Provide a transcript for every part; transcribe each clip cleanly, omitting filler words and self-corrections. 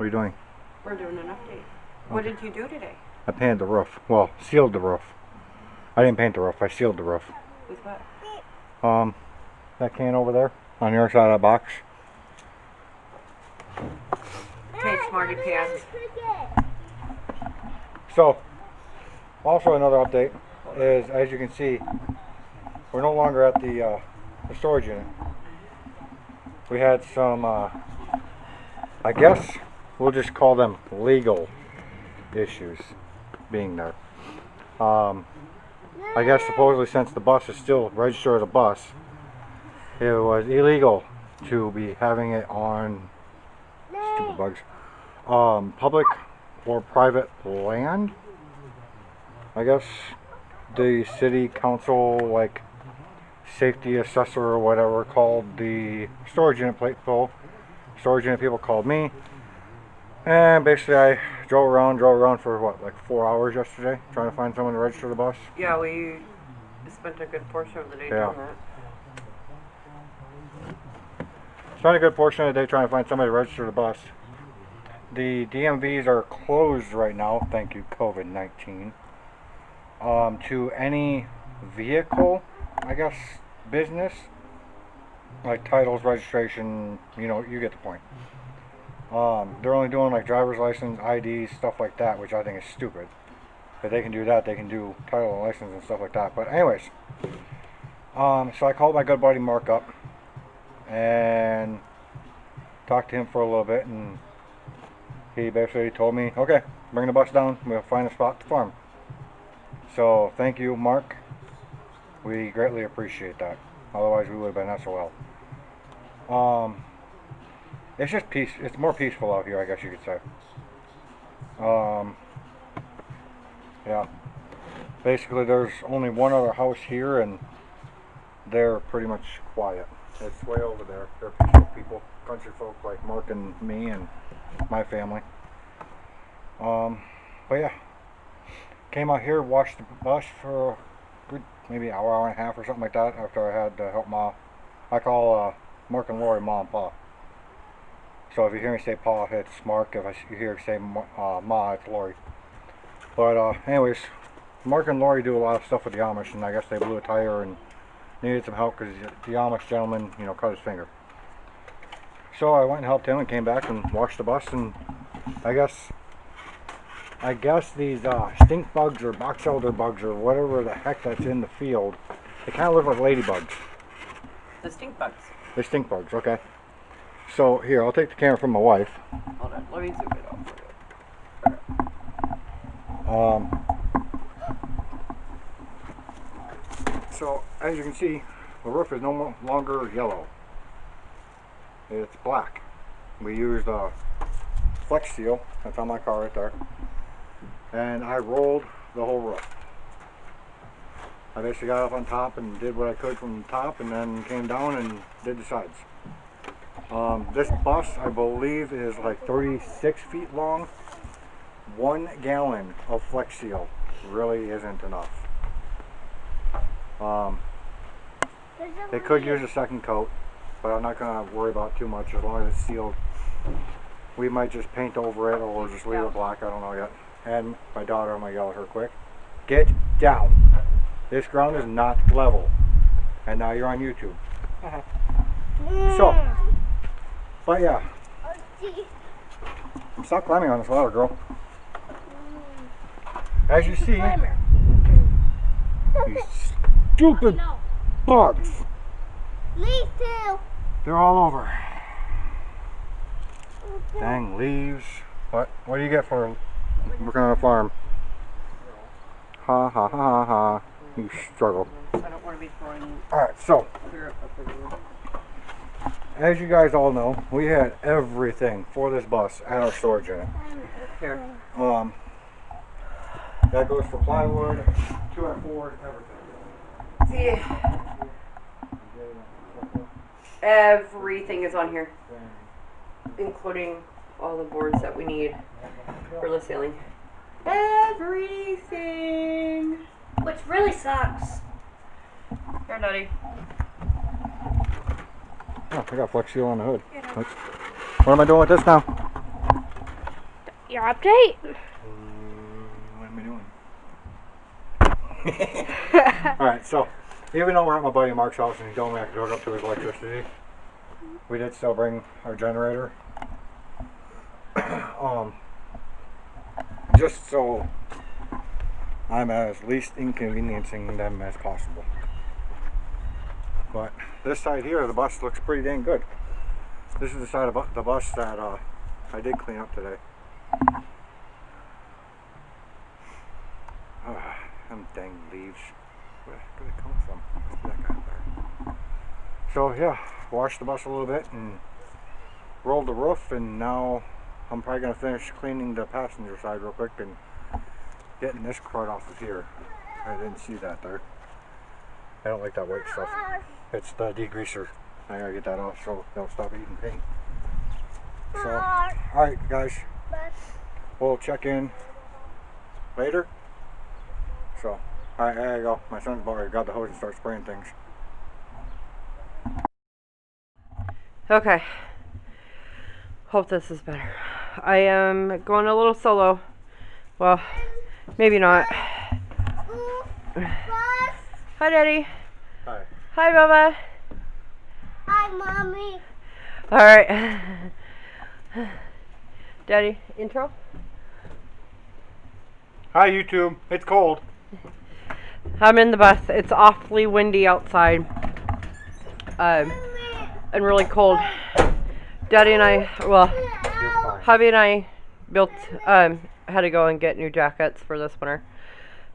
What are you doing? We're doing an update. What did you do today? I painted the roof. Well, sealed the roof. I didn't paint the roof. I sealed the roof. With what? That can over there on your side of that box. Okay, smarty pants. So, also another update is, as you can see, we're no longer at the storage unit. We had some, I guess we'll just call them legal issues being there. I guess supposedly since the bus is still registered as a bus, it was illegal to be having it on, stupid bugs, public or private land. I guess the city council, like safety assessor or whatever, called the storage unit people. Storage unit people called me, and basically I drove around for what, like 4 hours yesterday, trying to find someone to register the bus. Yeah, we spent a good portion of the day doing that. Spent a good portion of the day trying to find somebody to register the bus. The DMVs are closed right now, thank you COVID-19, to any vehicle, I guess, business, like titles, registration, you know, you get the point. They're only doing like driver's license, IDs, stuff like that, which I think is stupid. If they can do that, they can do title and license and stuff like that. But anyways, so I called my good buddy Mark up and talked to him for a little bit, and he basically told me, okay, bring the bus down, we'll find a spot to farm. So thank you, Mark. We greatly appreciate that. Otherwise we would have been SOL. It's just peace. It's more peaceful out here, I guess you could say. Yeah. Basically, there's only one other house here, and they're pretty much quiet. It's way over there. They're peaceful people, country folk like Mark and me and my family. But yeah, came out here, watched the bus for a good maybe hour and a half or something like that. After I had to help Ma. I call Mark and Lori Ma and Pa. So if you hear me say Pa, it's Mark. If you hear me say Ma, it's Lori. But anyways, Mark and Lori do a lot of stuff with the Amish, and I guess they blew a tire and needed some help because the Amish gentleman, you know, cut his finger. So I went and helped him and came back and washed the bus, and I guess these stink bugs or box elder bugs or whatever the heck that's in the field, they kind of look like ladybugs. The stink bugs. They're stink bugs, okay. So here, I'll take the camera from my wife. Hold on, let me zoom it off for you. So as you can see, the roof is no longer yellow. It's black. We used Flex Seal, that's on my car right there, and I rolled the whole roof. I basically got up on top and did what I could from the top, and then came down and did the sides. This bus, I believe, is like 36 feet long. 1 gallon of Flex Seal really isn't enough. They could use a second coat, but I'm not going to worry about too much as long as it's sealed. We might just paint over it or just leave it black, I don't know yet. And my daughter, I'm going to yell at her quick. Get down. This ground is not level. And now you're on YouTube. So, but yeah. Stop climbing on this ladder, girl. As you see, these stupid bugs. They're all over. Dang leaves. What do you get for working on a farm? Ha ha ha ha ha. You struggle. I don't want to be throwing. Alright, so Clear up everywhere. as you guys all know, we had everything for this bus at our storage unit. Here. That goes for plywood, 2x4s, everything. See, everything is on here, including all the boards that we need for the ceiling. Everything. Which really sucks. Here, Nutty. Oh, I got Flex Seal on the hood. What am I doing with this now? Your update? What am I doing? Alright, so even though we're at my buddy Mark's house and he told me I could hook up to his electricity, we did still bring our generator. Just so I'm as least inconveniencing them as possible. But this side here, the bus looks pretty dang good. This is the side of the bus that I did clean up today. Them dang leaves. Where did it come from? That guy there. So yeah, washed the bus a little bit and rolled the roof, and now I'm probably going to finish cleaning the passenger side real quick and getting this crud off of here. I didn't see that there. I don't like that white stuff. It's the degreaser. I gotta get that off so they'll stop eating paint. So, alright guys, we'll check in later. So, alright, I gotta go. My son's about to grab the hose and start spraying things. Okay. Hope this is better. I am going a little solo. Well, maybe not. Hi, Daddy. Hi. Hi, Bubba. Hi, Mommy. Alright. Daddy, intro? Hi YouTube, it's cold. I'm in the bus. It's awfully windy outside. And really cold. Daddy and I, well, You're fine. hubby and I built, had to go and get new jackets for this winter.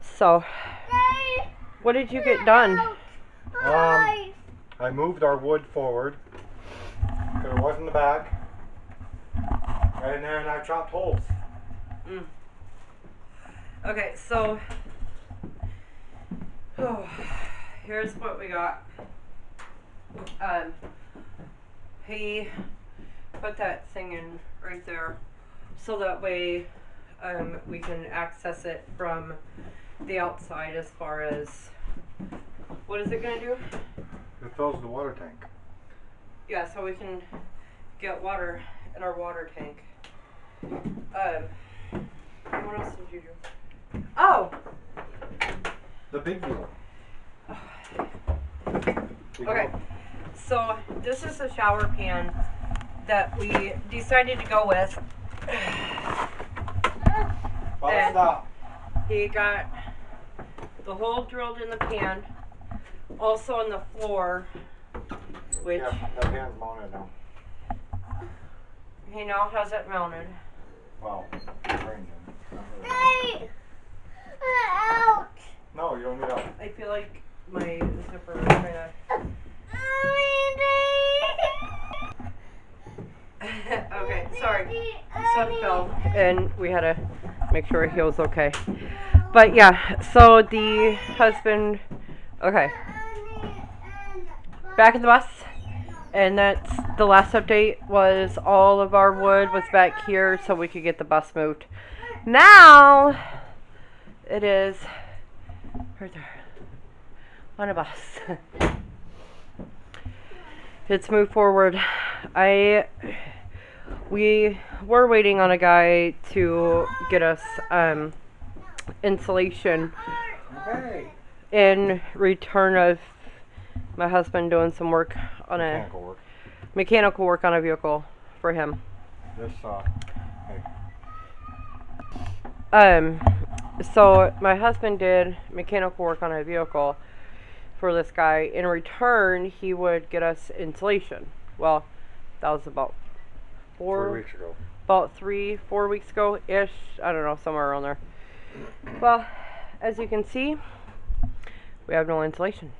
So, what did you get done? I moved our wood forward because it was in the back, and then I chopped holes. Okay, so here's what we got. He put that thing in right there, so that way we can access it from the outside. As far as what is it gonna do? It fills the water tank. Yeah, so we can get water in our water tank. What else did you do? Oh! The big deal. Okay, so this is the shower pan that we decided to go with. And Stop. he got the hole drilled in the pan, also on the floor, which Yeah, that pan's mounted now. he now has it mounted. Wow. Brains in. Hey! Out! No, you don't need help. I feel like my zipper is kind of. Okay, sorry. Son fell, and we had to make sure he was okay. But yeah, so the husband. Okay. Back in the bus, and that's the last update. Was all of our wood was back here so we could get the bus moved. Now it is right there on a bus. It's moved forward. We were waiting on a guy to get us insulation Okay. in return of my husband doing some work on mechanical work on a vehicle for him. This, hey. So my husband did mechanical work on a vehicle for this guy. In return, he would get us insulation. Well, that was about 4 weeks ago. about 3-4 weeks ago ish. I don't know, somewhere around there. Well, as you can see, we have no insulation.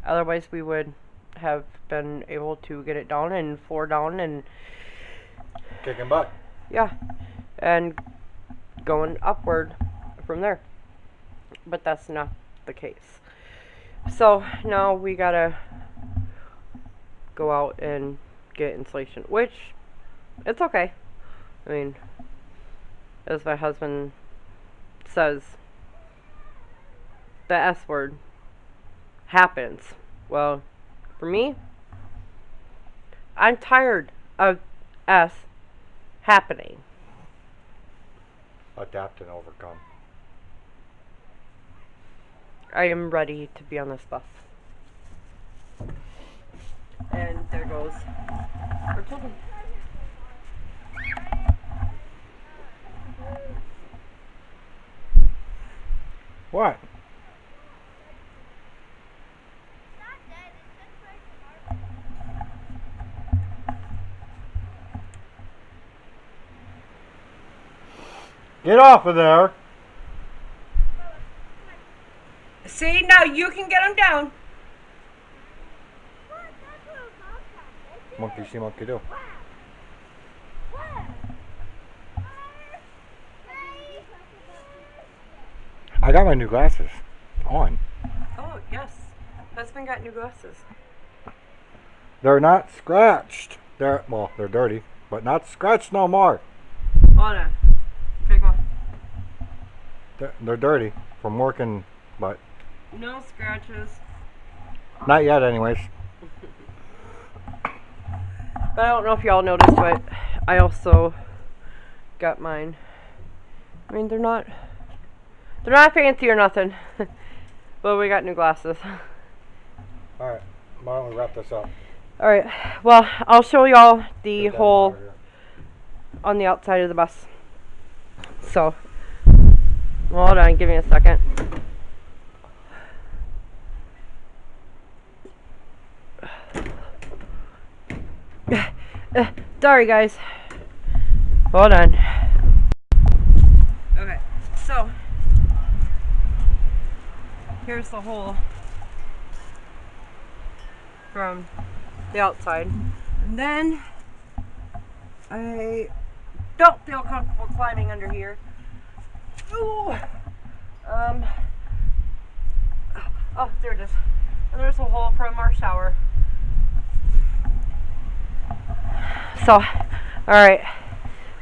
Otherwise, we would have been able to get it down and floor down and Kicking butt. yeah, and going upward from there. But that's not the case. So now we gotta go out and get insulation, which it's okay. I mean, as my husband says, the S word happens. Well, for me, I'm tired of S happening. adapt and overcome. I am ready to be on this bus. And there goes our children. What? Get off of there. See, now you can get them down. Monkey see, monkey do. I got my new glasses on. Oh, yes. Husband got new glasses. They're not scratched. They're dirty, but not scratched no more. Hold on. Take one. They're dirty from working, but No scratches. not yet anyways. But I don't know if y'all noticed, but I also got mine. I mean, they're not fancy or nothing. But we got new glasses. Alright, why don't we wrap this up? Alright, well, I'll show y'all the Get that hole bar here. on the outside of the bus. So, hold on, give me a second. Sorry guys. Hold on. Okay, so here's the hole from the outside. And then I don't feel comfortable climbing under here. Ooh. Oh, there it is. And there's a hole from our shower. So, alright.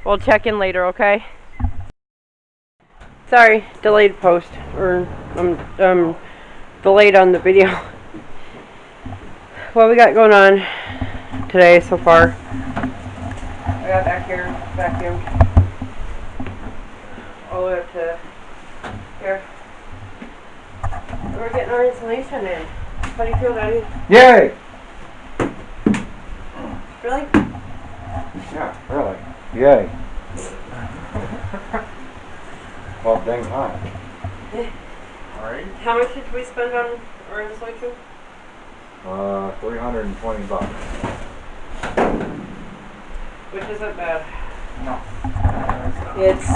We'll check in later, okay? Sorry, delayed post. Or, delayed on the video. What we got going on today so far? I got back here, vacuumed. All the way up to here. We're getting our insulation in. How do you feel, Daddy? Yay! Really? Yeah, really. Yay. Well, dang hot. Alright. How much did we spend on our insulation? $320. Which isn't bad. No. It's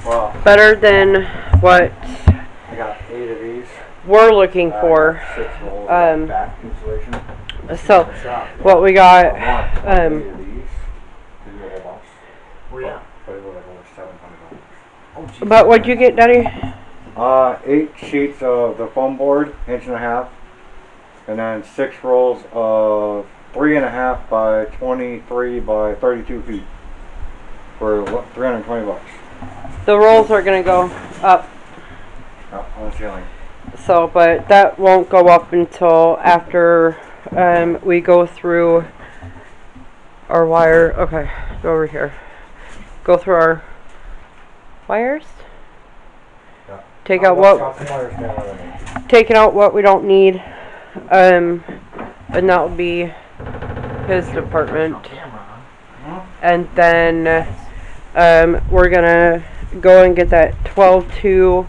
Well, better than what I got 8 of these. we're looking for. 6 rolls Um, of back insulation. So, what we got, I want 8 of these to do the whole box. Oh yeah. But it was like over $700. Oh geez. but what'd you get, Daddy? 8 sheets of the foam board, 1.5 inch, and then 6 rolls of 3.5 by 23 by 32 feet for $320. The rolls are gonna go up. Oh, on the ceiling. So, but that won't go up until after we go through our wire. Okay, go over here. Go through our wires. Yeah. Taking out what we don't need. And that will be his department. Camera, huh? And then we're gonna go and get that 12-2.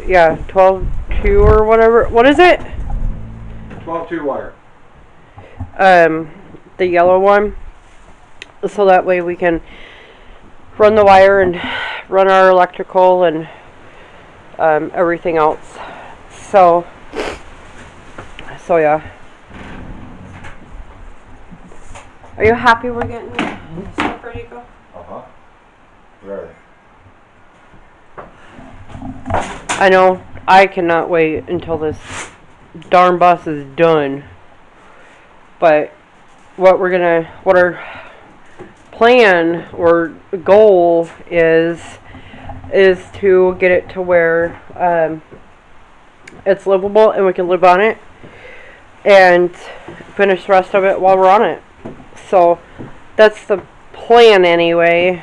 Yeah, 12-2 or whatever. What is it? 12-2 wire. The yellow one. So that way we can run the wire and run our electrical and everything else. So yeah. Are you happy we're getting stuff ready to go? Uh-huh. Very. I know. I cannot wait until this darn bus is done. But what our plan or goal is to get it to where it's livable and we can live on it and finish the rest of it while we're on it. So that's the plan anyway.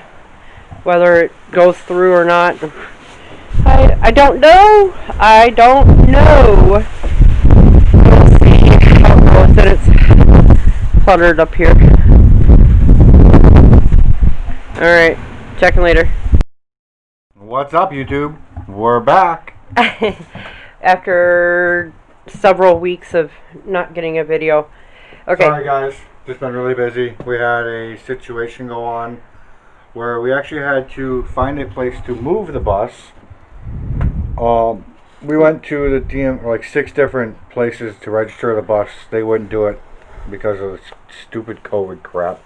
Whether it goes through or not. I don't know. I don't know. We'll see how it goes. And it's cluttered up here. Alright, checking later. What's up, YouTube? We're back. After several weeks of not getting a video. Okay. Sorry, guys. Just been really busy. We had a situation go on where we actually had to find a place to move the bus. We went to the DM, like 6 different places to register the bus. They wouldn't do it because of the stupid COVID crap.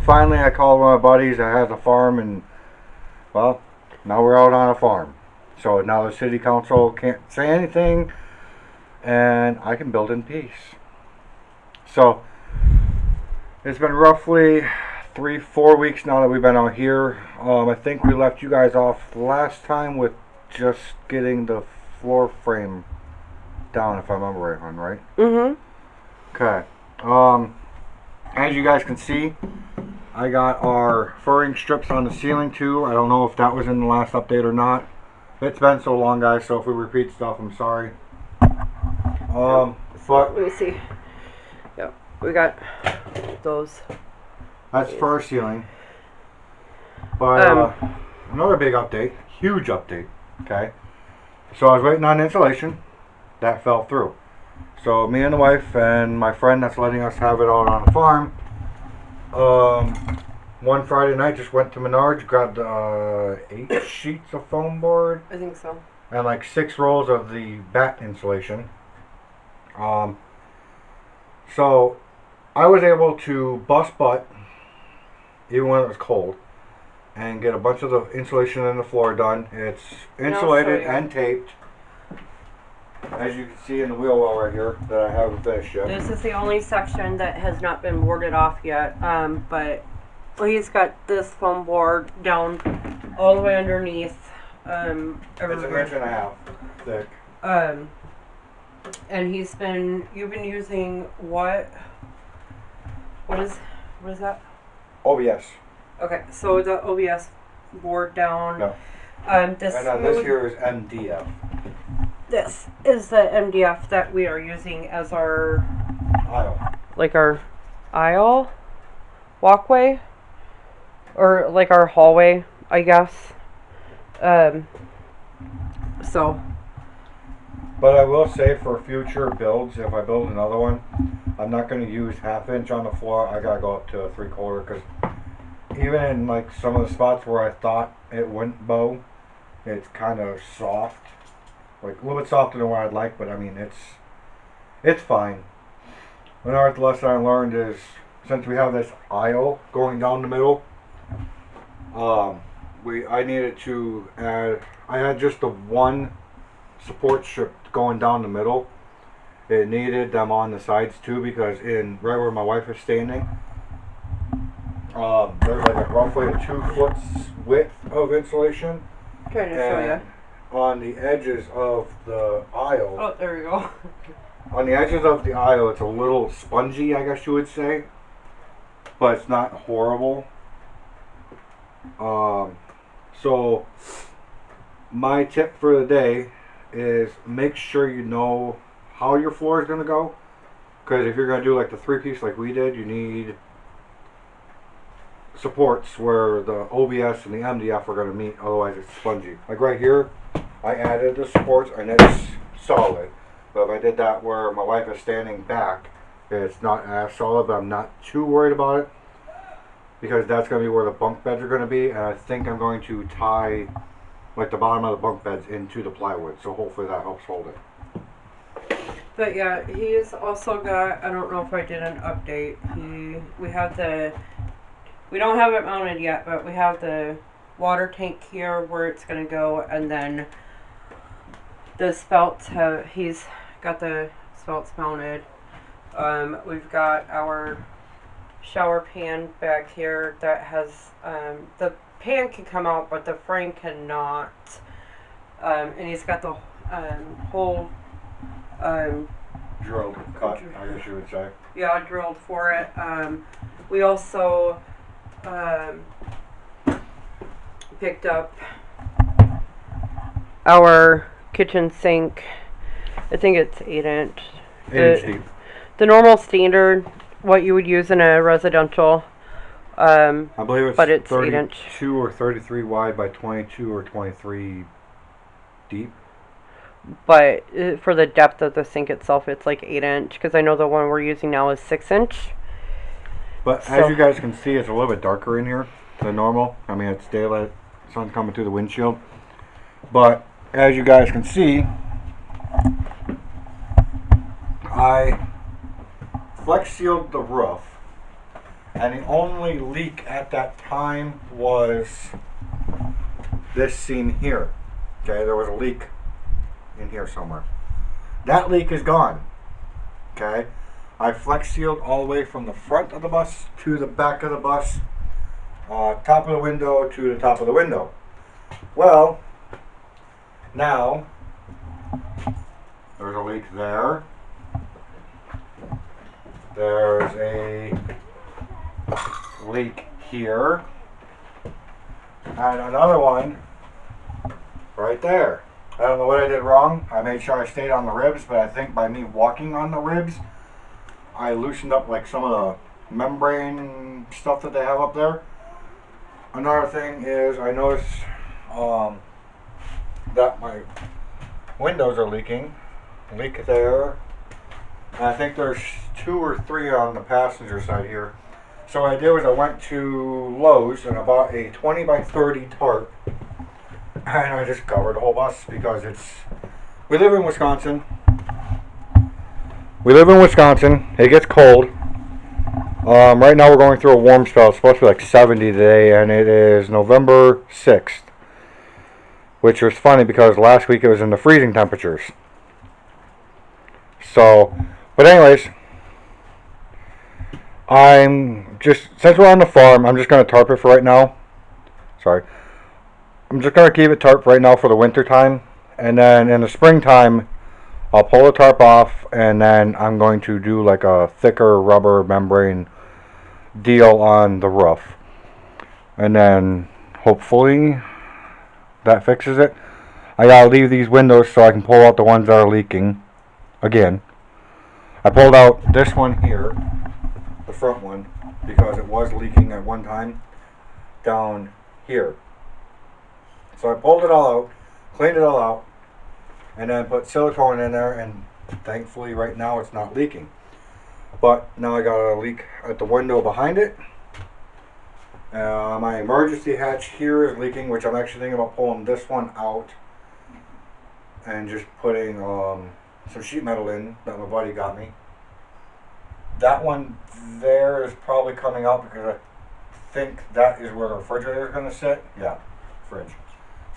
Finally, I called one of my buddies that has a farm, and well, now we're out on a farm. So now the city council can't say anything, and I can build in peace. So it's been roughly 3-4 weeks now that we've been out here. I think we left you guys off last time with just getting the floor frame down, if I remember right. Okay. As you guys can see, I got our furring strips on the ceiling too. I don't know if that was in the last update or not. It's been so long, guys, so if we repeat stuff, I'm sorry. But let me see. Yep, we got those. That's for our ceiling. But another big update, huge update. Okay, so I was waiting on insulation. That fell through. So me and the wife and my friend that's letting us have it out on the farm, one Friday night just went to Menards, grabbed 8 sheets of foam board. I think so. And like 6 rolls of the bat insulation. So I was able to bust butt, even when it was cold, and get a bunch of the insulation in the floor done. It's insulated and taped, as you can see in the wheel well right here that I haven't finished yet. This is the only section that has not been boarded off yet, but he's got this foam board down all the way underneath. It's 1.5 inches thick. And you've been using what is that? OBS. Okay, so the OBS board down. No. This here is MDF. This is the MDF that we are using as our Aisle. like our aisle walkway, or like our hallway, I guess. So. But I will say, for future builds, if I build another one, I'm not going to use 1/2 inch on the floor. I gotta go up to a 3/4, because even in like some of the spots where I thought it wouldn't bow, it's kind of soft, like a little bit softer than what I'd like. But I mean, it's fine. Another lesson I learned is, since we have this aisle going down the middle, I needed to add. I had just the one support strip going down the middle. It needed them on the sides too, because right where my wife is standing, there's like roughly a 2 foot width of insulation. Trying to show you. On the edges of the aisle. Oh, there we go. On the edges of the aisle, it's a little spongy, I guess you would say, but it's not horrible. So my tip for the day is make sure you know how your floor is going to go, because if you're going to do like the 3-piece like we did, you need supports where the OBS and the MDF are going to meet, otherwise it's spongy. Like right here, I added the supports and it's solid, but if I did that where my wife is standing back, it's not as solid. But I'm not too worried about it, because that's going to be where the bunk beds are going to be, and I think I'm going to tie like the bottom of the bunk beds into the plywood, so hopefully that helps hold it. But yeah, he's also got, I don't know if I did an update, we don't have it mounted yet, but we have the water tank here where it's going to go, and then the spouts he's got the spouts mounted. We've got our shower pan back here that has, the pan can come out, but the frame cannot. And he's got the whole Drilled, cut, I guess you would say. Yeah, drilled for it. We also picked up our kitchen sink. I think it's 8 inch. 8 inch deep. The normal standard, what you would use in a residential. I believe it's, but it's 32 8 inch. or 33 wide by 22 or 23 deep. But for the depth of the sink itself, it's like 8 inch. Because I know the one we're using now is 6 inch. But So- as you guys can see, it's a little bit darker in here than normal. I mean, it's daylight, sun's coming through the windshield. But as you guys can see, I flex sealed the roof, and the only leak at that time was this seam here. Okay, there was a leak in here somewhere. That leak is gone. Okay, I flex sealed all the way from the front of the bus to the back of the bus, top of the window to the top of the window. Well, now there's a leak there. There's a leak here. And another one right there. I don't know what I did wrong. I made sure I stayed on the ribs, but I think by me walking on the ribs, I loosened up like some of the membrane stuff that they have up there. Another thing is I noticed that my windows are leaking. Leak there. And I think there's 2 or 3 on the passenger side here. So what I did was I went to Lowe's and I bought a 20 by 30 tarp. And I just covered the whole bus because we live in Wisconsin. It gets cold. Right now we're going through a warm spell. It's supposed to be like 70 today, and it is November 6th. Which was funny because last week it was in the freezing temperatures. So, but anyways, since we're on the farm, I'm just going to tarp it for right now. Sorry. I'm just going to keep it tarp right now for the winter time. And then in the springtime, I'll pull the tarp off, and then I'm going to do like a thicker rubber membrane deal on the roof. And then hopefully that fixes it. I gotta leave these windows so I can pull out the ones that are leaking again. I pulled out this one here, the front one, because it was leaking at one time down here. So I pulled it all out, cleaned it all out, and then put silicone in there, and thankfully right now it's not leaking. But now I got a leak at the window behind it. My emergency hatch here is leaking, which I'm actually thinking about pulling this one out and just putting some sheet metal in that my buddy got me. That one there is probably coming out because I think that is where the refrigerator is going to sit. Yeah, fridge.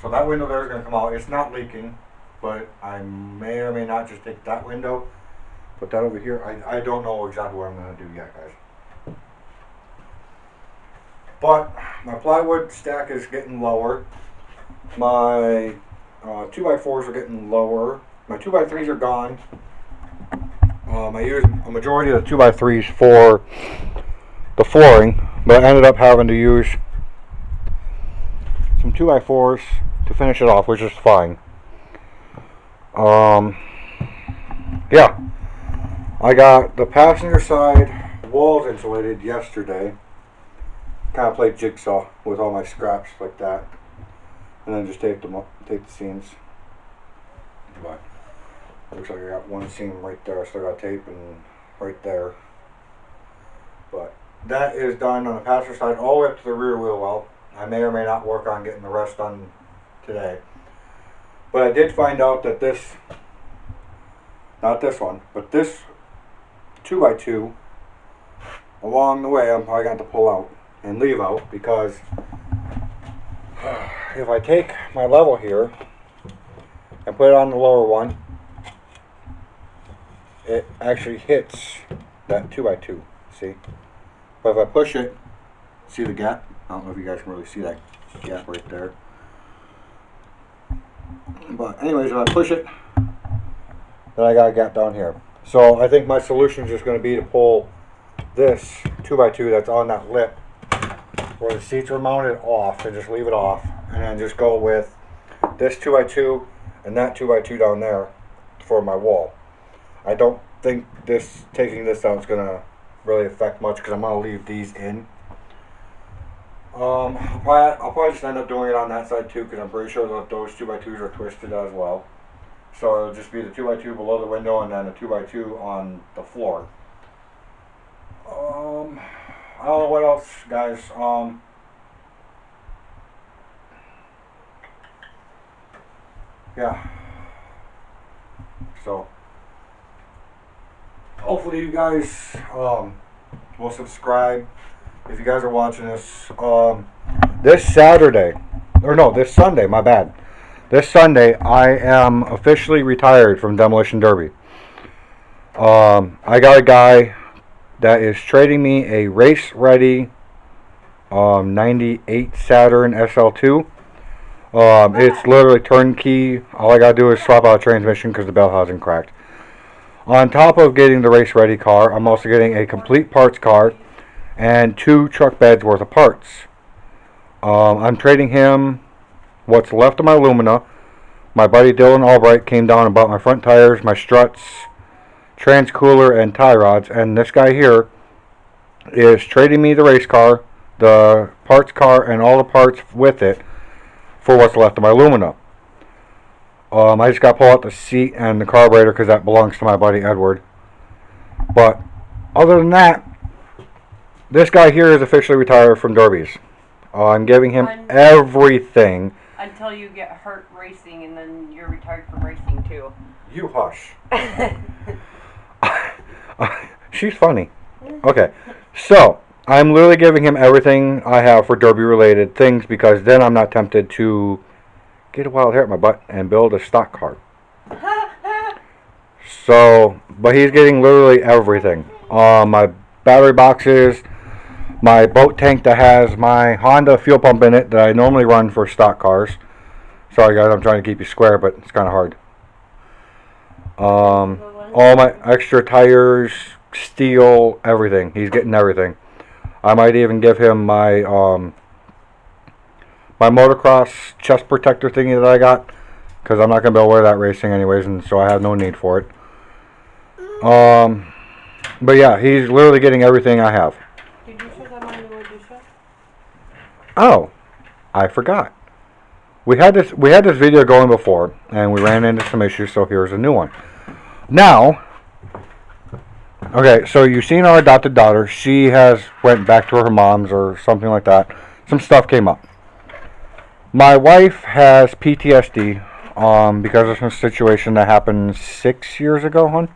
So that window there is going to come out. It's not leaking, but I may or may not just take that window, put that over here. I don't know exactly what I'm going to do yet, guys. But my plywood stack is getting lower. My 2x4s are getting lower. My 2x3s are gone. I used a majority of the 2x3s for the flooring, but I ended up having to use some 2x4s to finish it off, which is fine. Yeah. I got the passenger side walls insulated yesterday. Kind of played jigsaw with all my scraps like that, and then just tape them up, tape the seams. But looks like I got one seam right there. I still got tape and right there. But that is done on the passenger side all the way up to the rear wheel well. I may or may not work on getting the rest done today. But I did find out that this, not this one, but this 2x2 along the way I'm probably going to have to pull out and leave out, because if I take my level here and put it on the lower one, it actually hits that 2x2, see? But if I push it, see the gap? I don't know if you guys can really see that gap right there. But anyways, if I push it, then I got a gap down here. So I think my solution is just going to be to pull this 2x2 that's on that lip where the seats are mounted off, and just leave it off, and then just go with this 2x2 and that 2x2 down there for my wall. I don't think taking this out is gonna really affect much because I'm gonna leave these in. I'll probably just end up doing it on that side too because I'm pretty sure that those 2x2s are twisted as well. So it'll just be the 2x2 below the window and then a 2x2 on the floor. I don't know what else, guys. Yeah. So hopefully you guys will subscribe if you guys are watching this. This Saturday, or no, this Sunday. My bad. This Sunday, I am officially retired from Demolition Derby. I got a guy that is trading me a race-ready 98 Saturn SL2. It's literally turnkey. All I gotta do is swap out a transmission because the bell hasn't cracked. On top of getting the race-ready car, I'm also getting a complete parts car and 2 truck beds worth of parts. I'm trading him what's left of my Lumina. My buddy Dylan Albright came down and bought my front tires, my struts, trans cooler, and tie rods. And this guy here is trading me the race car, the parts car, and all the parts with it for what's left of my Lumina. I just got to pull out the seat and the carburetor because that belongs to my buddy Edward. But other than that, this guy here is officially retired from derbies. I'm giving him everything. Until you get hurt racing and then you're retired from racing too. You hush. She's funny. Okay, so I'm literally giving him everything I have for derby related things because then I'm not tempted to get a wild hair at my butt and build a stock car. So, but he's getting literally everything. My battery boxes, my boat tank that has my Honda fuel pump in it that I normally run for stock cars. Sorry guys, I'm trying to keep you square, but it's kind of hard. All my extra tires, steel, everything. He's getting everything. I might even give him my my motocross chest protector thingy that I got because I'm not going to be able to wear that racing anyways, and so I have no need for it. But yeah, he's literally getting everything I have. Did you show them on the edition? Oh, I forgot. We had this video going before, and we ran into some issues, so here's a new one. Now, okay, so you've seen our adopted daughter. She has went back to her mom's or something like that. Some stuff came up. My wife has PTSD because of some situation that happened 6 years ago, hon.